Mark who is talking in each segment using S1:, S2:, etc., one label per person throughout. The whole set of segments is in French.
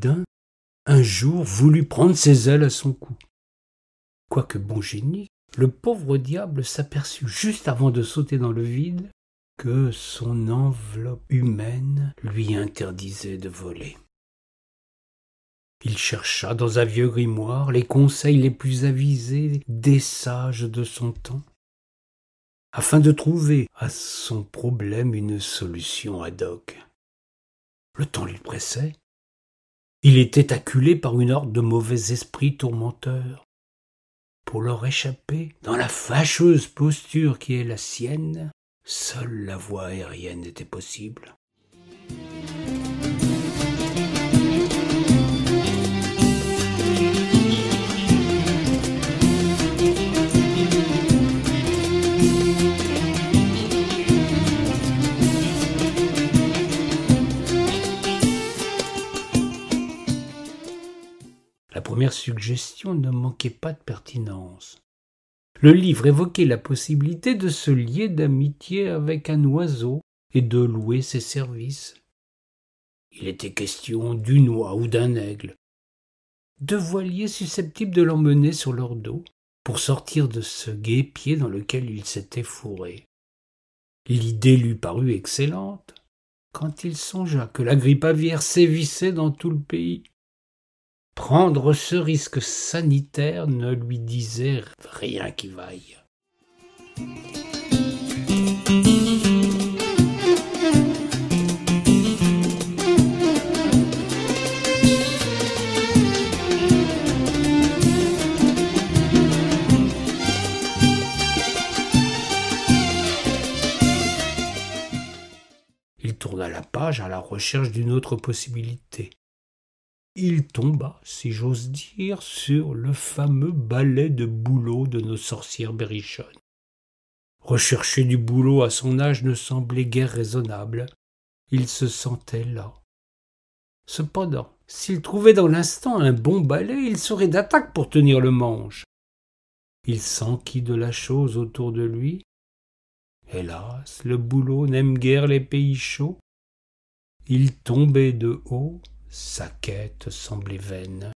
S1: Aladdin, un jour, voulut prendre ses ailes à son cou. Quoique bon génie, le pauvre diable s'aperçut juste avant de sauter dans le vide que son enveloppe humaine lui interdisait de voler. Il chercha dans un vieux grimoire les conseils les plus avisés des sages de son temps, afin de trouver à son problème une solution ad hoc. Le temps lui pressait. Il était acculé par une horde de mauvais esprits tourmenteurs. Pour leur échapper, dans la fâcheuse posture qui est la sienne, seule la voie aérienne était possible. La première suggestion ne manquait pas de pertinence. Le livre évoquait la possibilité de se lier d'amitié avec un oiseau et de louer ses services. Il était question d'une oie ou d'un aigle, deux voiliers susceptibles de l'emmener sur leur dos pour sortir de ce guêpier dans lequel il s'était fourré. L'idée lui parut excellente quand il songea que la grippe aviaire sévissait dans tout le pays. Prendre ce risque sanitaire ne lui disait rien qui vaille. Il tourna la page à la recherche d'une autre possibilité. Il tomba, si j'ose dire, sur le fameux balai de bouleau de nos sorcières berrichonnes. Rechercher du boulot à son âge ne semblait guère raisonnable. Il se sentait las. Cependant, s'il trouvait dans l'instant un bon balai, il serait d'attaque pour tenir le manche. Il s'enquit de la chose autour de lui. Hélas, le boulot n'aime guère les pays chauds. Il tombait de haut. Sa quête semblait vaine.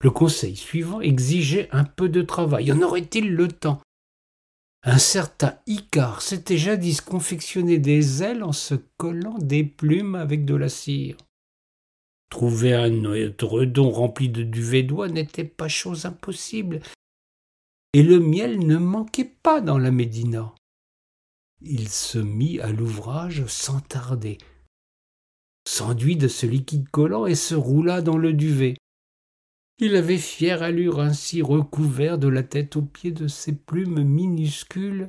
S1: Le conseil suivant exigeait un peu de travail. En aurait-il le temps ? Un certain Icare s'était jadis confectionné des ailes en se collant des plumes avec de la cire. Trouver un édredon rempli de duvet d'oie n'était pas chose impossible, et le miel ne manquait pas dans la Médina. Il se mit à l'ouvrage sans tarder, s'enduit de ce liquide collant et se roula dans le duvet. Il avait fière allure ainsi recouvert de la tête aux pieds de ces plumes minuscules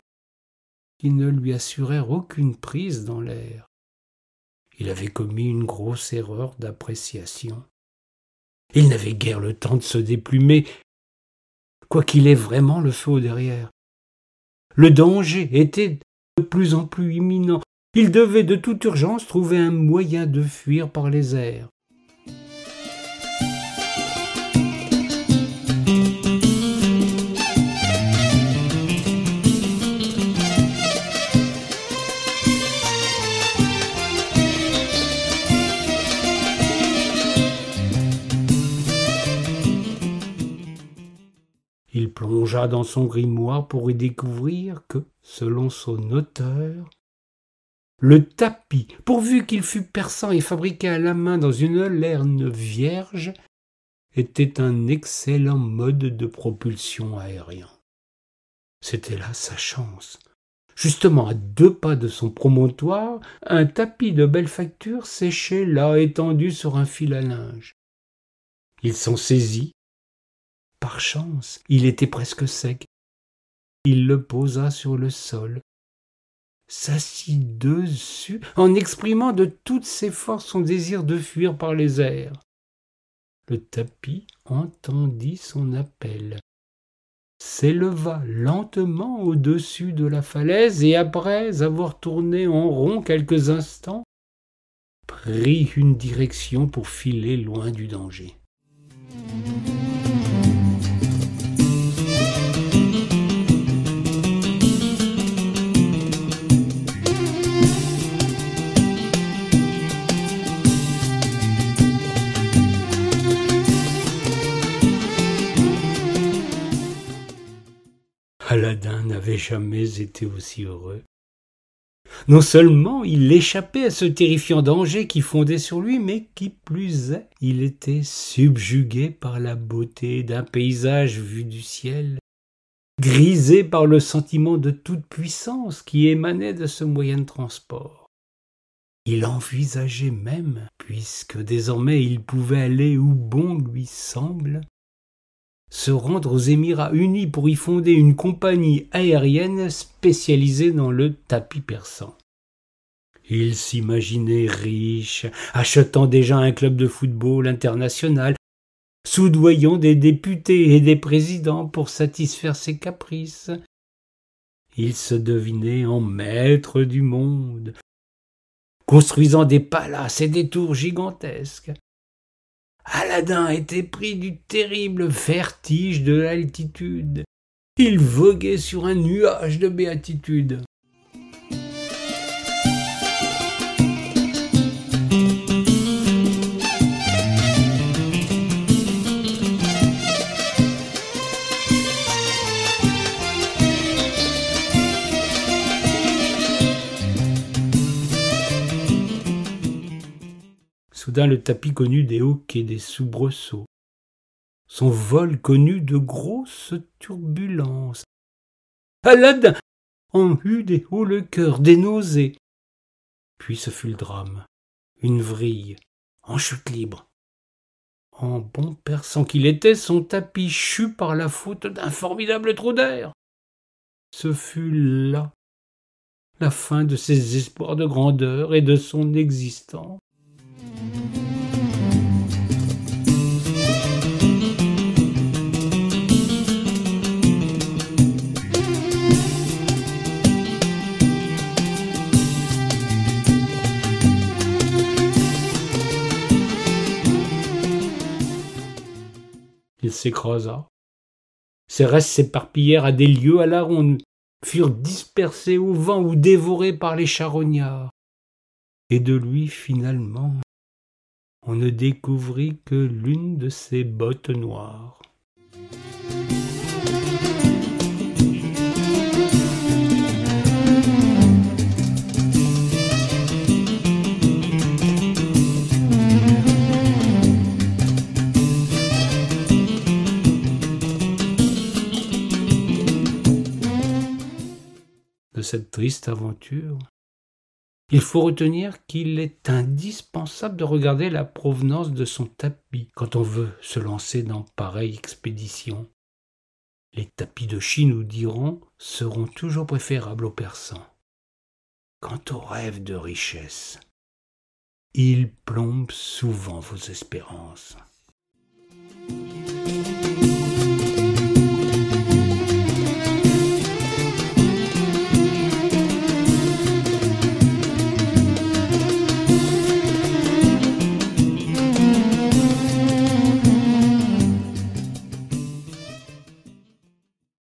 S1: qui ne lui assurèrent aucune prise dans l'air. Il avait commis une grosse erreur d'appréciation. Il n'avait guère le temps de se déplumer, quoiqu'il ait vraiment le feu au derrière. Le danger était de plus en plus imminent. Il devait de toute urgence trouver un moyen de fuir par les airs. Il plongea dans son grimoire pour y découvrir que, selon son auteur, le tapis, pourvu qu'il fût perçant et fabriqué à la main dans une lerne vierge, était un excellent mode de propulsion aérien. C'était là sa chance. Justement, à 2 pas de son promontoire, un tapis de belle facture séchait là, étendu sur un fil à linge. Il s'en saisit. Par chance, il était presque sec. Il le posa sur le sol, s'assit dessus, en exprimant de toutes ses forces son désir de fuir par les airs. Le tapis entendit son appel. s'éleva lentement au-dessus de la falaise et après avoir tourné en rond quelques instants, prit une direction pour filer loin du danger. Aladin n'avait jamais été aussi heureux. Non seulement il échappait à ce terrifiant danger qui fondait sur lui, mais qui plus est, il était subjugué par la beauté d'un paysage vu du ciel, grisé par le sentiment de toute puissance qui émanait de ce moyen de transport. Il envisageait même, puisque désormais il pouvait aller où bon lui semble, se rendre aux Émirats unis pour y fonder une compagnie aérienne spécialisée dans le tapis persan. Il s'imaginait riche, achetant déjà un club de football international, soudoyant des députés et des présidents pour satisfaire ses caprices. Il se devinait en maître du monde, construisant des palaces et des tours gigantesques. Aladin était pris du terrible vertige de l'altitude. Il voguait sur un nuage de béatitude. Soudain le tapis connut des hoquets et des soubresauts. Son vol connut de grosses turbulences. Aladin en eut des hauts-le-cœur, des nausées. Puis ce fut le drame, une vrille, en chute libre. En bon persan qu'il était, son tapis chut par la faute d'un formidable trou d'air. Ce fut là la fin de ses espoirs de grandeur et de son existence. Il s'écrasa. Ses restes s'éparpillèrent à des lieues à la ronde, furent dispersés au vent ou dévorés par les charognards. Et de lui, finalement, on ne découvrit que l'une de ses bottes noires. De cette triste aventure, il faut retenir qu'il est indispensable de regarder la provenance de son tapis quand on veut se lancer dans pareille expédition. Les tapis de Chine, nous dirons, seront toujours préférables aux persans. Quant aux rêves de richesse, ils plombent souvent vos espérances.